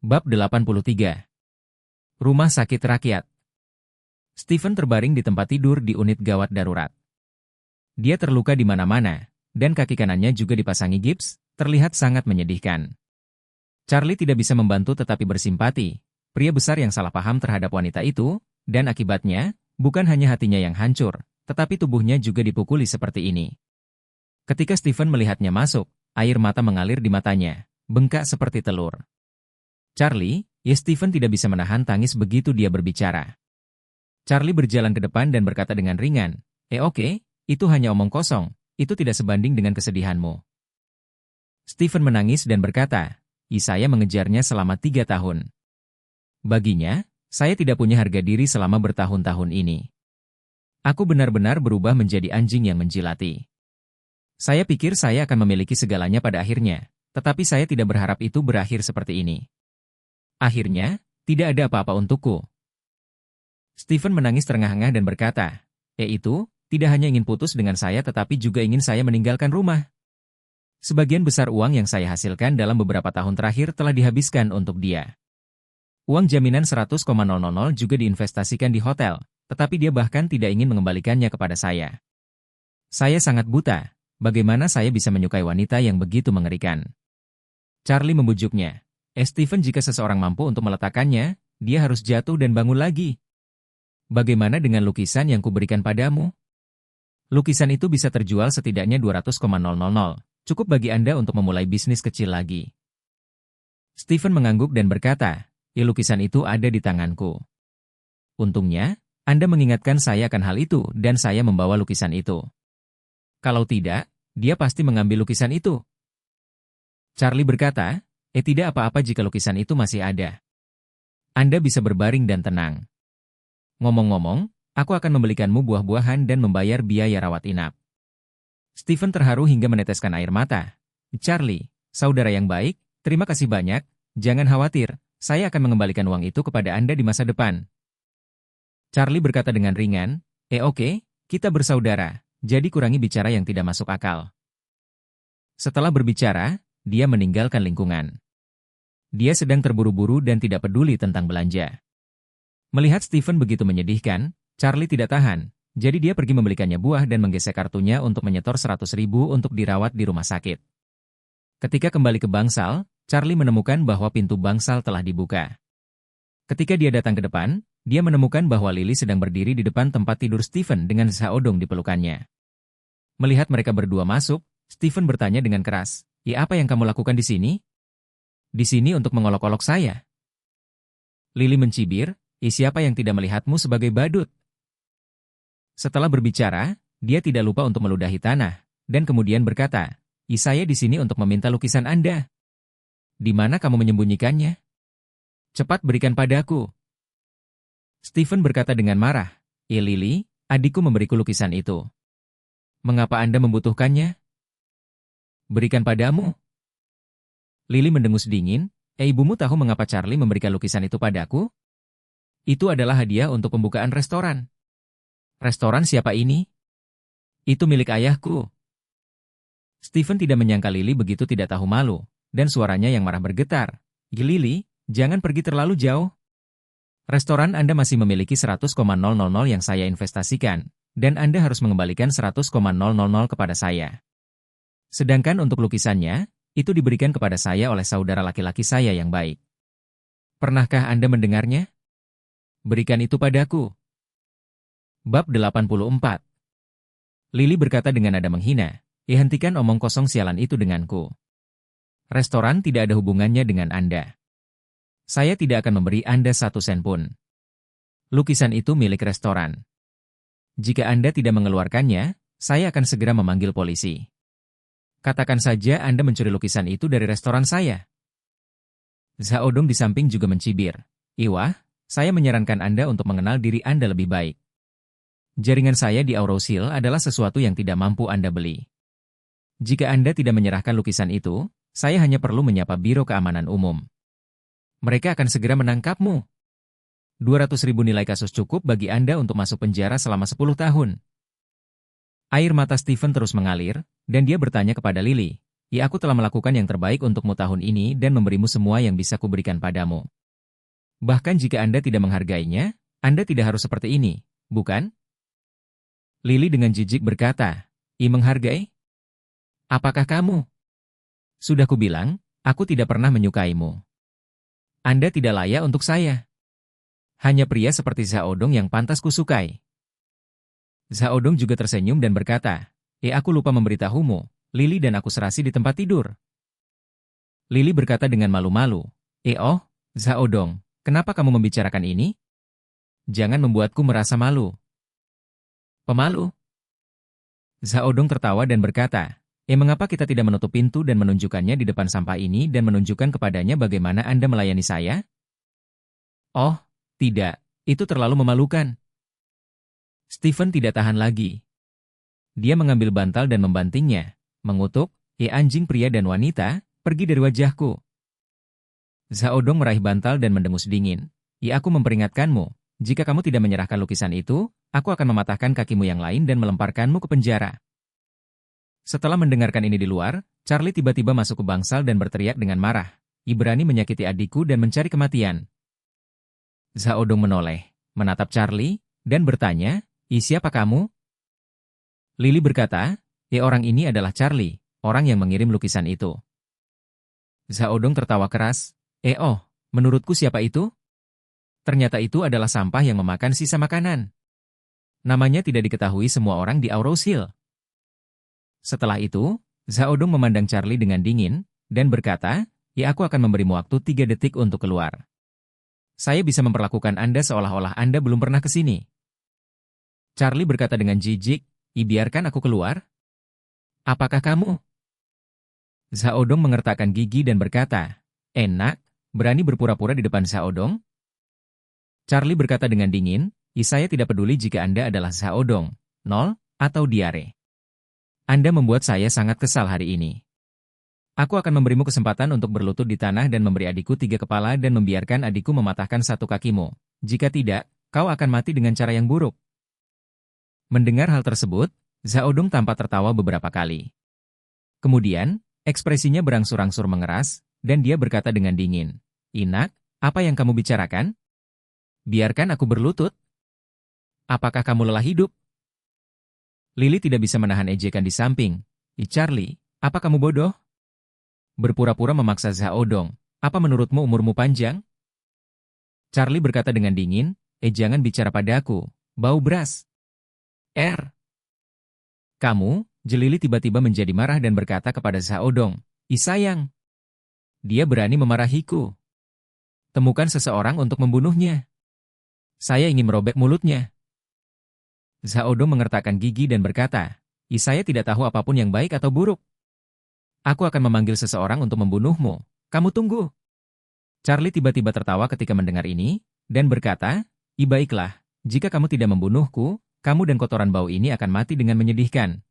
Bab 83. Rumah Sakit Rakyat. Stephen terbaring di tempat tidur di unit gawat darurat. Dia terluka di mana-mana, dan kaki kanannya juga dipasangi gips, terlihat sangat menyedihkan. Charlie tidak bisa membantu tetapi bersimpati, pria besar yang salah paham terhadap wanita itu, dan akibatnya, bukan hanya hatinya yang hancur, tetapi tubuhnya juga dipukuli seperti ini. Ketika Stephen melihatnya masuk, air mata mengalir di matanya, bengkak seperti telur. Charlie, Stephen tidak bisa menahan tangis begitu dia berbicara. Charlie berjalan ke depan dan berkata dengan ringan, oke, itu hanya omong kosong, itu tidak sebanding dengan kesedihanmu. Stephen menangis dan berkata, saya mengejarnya selama 3 tahun. Baginya, saya tidak punya harga diri selama bertahun-tahun ini. Aku benar-benar berubah menjadi anjing yang menjilati. Saya pikir saya akan memiliki segalanya pada akhirnya, tetapi saya tidak berharap itu berakhir seperti ini. Akhirnya, tidak ada apa-apa untukku. Stephen menangis terengah-engah dan berkata, itu, tidak hanya ingin putus dengan saya tetapi juga ingin saya meninggalkan rumah. Sebagian besar uang yang saya hasilkan dalam beberapa tahun terakhir telah dihabiskan untuk dia. Uang jaminan 100,000 juga diinvestasikan di hotel, tetapi dia bahkan tidak ingin mengembalikannya kepada saya. Saya sangat buta, bagaimana saya bisa menyukai wanita yang begitu mengerikan? Charlie membujuknya. Stephen, jika seseorang mampu untuk meletakkannya, dia harus jatuh dan bangun lagi. Bagaimana dengan lukisan yang kuberikan padamu? Lukisan itu bisa terjual setidaknya 200,000, cukup bagi Anda untuk memulai bisnis kecil lagi. Stephen mengangguk dan berkata, lukisan itu ada di tanganku. Untungnya, Anda mengingatkan saya akan hal itu dan saya membawa lukisan itu. Kalau tidak, dia pasti mengambil lukisan itu. Charlie berkata, tidak apa-apa jika lukisan itu masih ada. Anda bisa berbaring dan tenang. Ngomong-ngomong, aku akan membelikanmu buah-buahan dan membayar biaya rawat inap. Stephen terharu hingga meneteskan air mata. Charlie, saudara yang baik, terima kasih banyak, jangan khawatir, saya akan mengembalikan uang itu kepada Anda di masa depan. Charlie berkata dengan ringan, oke, kita bersaudara, jadi kurangi bicara yang tidak masuk akal. Setelah berbicara, dia meninggalkan lingkungan. Dia sedang terburu-buru dan tidak peduli tentang belanja. Melihat Stephen begitu menyedihkan, Charlie tidak tahan, jadi dia pergi membelikannya buah dan menggesek kartunya untuk menyetor 100.000 untuk dirawat di rumah sakit. Ketika kembali ke bangsal, Charlie menemukan bahwa pintu bangsal telah dibuka. Ketika dia datang ke depan, dia menemukan bahwa Lily sedang berdiri di depan tempat tidur Stephen dengan seodong di pelukannya. Melihat mereka berdua masuk, Stephen bertanya dengan keras, apa yang kamu lakukan di sini? Di sini untuk mengolok-olok saya. Lily mencibir, siapa yang tidak melihatmu sebagai badut? Setelah berbicara, dia tidak lupa untuk meludahi tanah, dan kemudian berkata, saya di sini untuk meminta lukisan Anda. Di mana kamu menyembunyikannya? Cepat berikan padaku. Stephen berkata dengan marah, Lily, adikku memberiku lukisan itu. Mengapa Anda membutuhkannya? Berikan padamu. Lily mendengus dingin, ibumu tahu mengapa Charlie memberikan lukisan itu padaku? Itu adalah hadiah untuk pembukaan restoran. Restoran siapa ini? Itu milik ayahku. Stephen tidak menyangka Lily begitu tidak tahu malu, dan suaranya yang marah bergetar. Lily, jangan pergi terlalu jauh. Restoran Anda masih memiliki 100,000 yang saya investasikan, dan Anda harus mengembalikan 100,000 kepada saya. Sedangkan untuk lukisannya, itu diberikan kepada saya oleh saudara laki-laki saya yang baik. Pernahkah Anda mendengarnya? Berikan itu padaku. Bab 84. Lily berkata dengan nada menghina, hentikan omong kosong sialan itu denganku. Restoran tidak ada hubungannya dengan Anda. Saya tidak akan memberi Anda 1 sen pun. Lukisan itu milik restoran. Jika Anda tidak mengeluarkannya, saya akan segera memanggil polisi. Katakan saja Anda mencuri lukisan itu dari restoran saya. Zaodong di samping juga mencibir. Iwah, saya menyarankan Anda untuk mengenal diri Anda lebih baik. Jaringan saya di Aurosil adalah sesuatu yang tidak mampu Anda beli. Jika Anda tidak menyerahkan lukisan itu, saya hanya perlu menyapa Biro Keamanan Umum. Mereka akan segera menangkapmu. 200.000 nilai kasus cukup bagi Anda untuk masuk penjara selama 10 tahun. Air mata Stephen terus mengalir, dan dia bertanya kepada Lily, Ya aku telah melakukan yang terbaik untukmu tahun ini dan memberimu semua yang bisa kuberikan padamu. Bahkan jika Anda tidak menghargainya, Anda tidak harus seperti ini, bukan? Lily dengan jijik berkata, menghargai? Apakah kamu? Sudah kubilang, aku tidak pernah menyukaimu. Anda tidak layak untuk saya. Hanya pria seperti Zaodong yang pantas kusukai. Zaodong juga tersenyum dan berkata, aku lupa memberitahumu, Lily dan aku serasi di tempat tidur. Lily berkata dengan malu-malu, oh, Zaodong, kenapa kamu membicarakan ini? Jangan membuatku merasa malu. Pemalu? Zaodong tertawa dan berkata, mengapa kita tidak menutup pintu dan menunjukkannya di depan sampah ini dan menunjukkan kepadanya bagaimana Anda melayani saya? Oh, tidak, itu terlalu memalukan. Stephen tidak tahan lagi. Dia mengambil bantal dan membantingnya, mengutuk, anjing pria dan wanita, pergi dari wajahku. Zaodong meraih bantal dan mendengus dingin. Aku memperingatkanmu, jika kamu tidak menyerahkan lukisan itu, aku akan mematahkan kakimu yang lain dan melemparkanmu ke penjara. Setelah mendengarkan ini di luar, Charlie tiba-tiba masuk ke bangsal dan berteriak dengan marah. Berani menyakiti adikku dan mencari kematian. Zaodong menoleh, menatap Charlie, dan bertanya, siapa kamu? Lily berkata, orang ini adalah Charlie, orang yang mengirim lukisan itu. Zaodong tertawa keras, oh, menurutku siapa itu? Ternyata itu adalah sampah yang memakan sisa makanan. Namanya tidak diketahui semua orang di Aurous Hill. Setelah itu, Zaodong memandang Charlie dengan dingin, dan berkata, aku akan memberimu waktu 3 detik untuk keluar. Saya bisa memperlakukan Anda seolah-olah Anda belum pernah ke sini. Charlie berkata dengan jijik, biarkan aku keluar? Apakah kamu? Zaodong mengertakkan gigi dan berkata, enak, berani berpura-pura di depan Zaodong? Charlie berkata dengan dingin, saya tidak peduli jika Anda adalah Zaodong, nol, atau diare. Anda membuat saya sangat kesal hari ini. Aku akan memberimu kesempatan untuk berlutut di tanah dan memberi adikku 3 kepala dan membiarkan adikku mematahkan 1 kakimu. Jika tidak, kau akan mati dengan cara yang buruk. Mendengar hal tersebut, Zaodong tampak tertawa beberapa kali. Kemudian, ekspresinya berangsur-angsur mengeras, dan dia berkata dengan dingin, Inak, apa yang kamu bicarakan? Biarkan aku berlutut. Apakah kamu lelah hidup? Lily tidak bisa menahan ejekan di samping. Charlie, apa kamu bodoh? Berpura-pura memaksa Zaodong, apa menurutmu umurmu panjang? Charlie berkata dengan dingin, jangan bicara padaku, bau beras. Kamu, Lily tiba-tiba menjadi marah dan berkata kepada Zaodong, sayang. Dia berani memarahiku. Temukan seseorang untuk membunuhnya. Saya ingin merobek mulutnya. Zaodong mengertakkan gigi dan berkata, saya tidak tahu apapun yang baik atau buruk. Aku akan memanggil seseorang untuk membunuhmu. Kamu tunggu. Charlie tiba-tiba tertawa ketika mendengar ini, dan berkata, baiklah, jika kamu tidak membunuhku, kamu dan kotoran bau ini akan mati dengan menyedihkan.